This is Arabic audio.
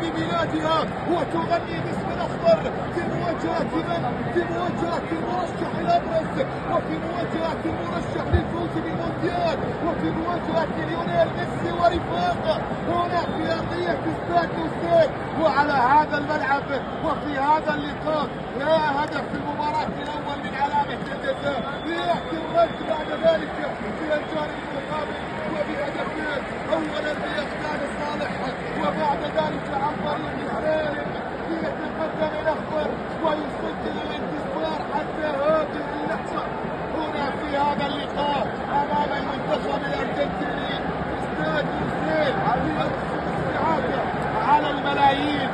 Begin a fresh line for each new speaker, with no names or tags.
ببلادها وتغني باسم الأخضر في مواجهة المرشح الأبرز وفي مواجهة المرشح للفوز بالمونديال وفي مواجهة ليونيل ميسي ورفاقه هنا في أرضية استاد لوسيل وعلى هذا الملعب وفي هذا اللقاء. لا هدف في المباراة الأول من علامة الجزاء ليأتي الرد بعد ذلك في الجانب المقابل وبهدفين، أولا بإخلال صالح وبعد ذلك عن طريق سالم ليتقدم الأخضر ويسجل الانتصار حتى هذه اللحظة هنا في هذا اللقاء أمام المنتخب الأرجنتيني في استاد لوسيل. الاستعادة على الملايين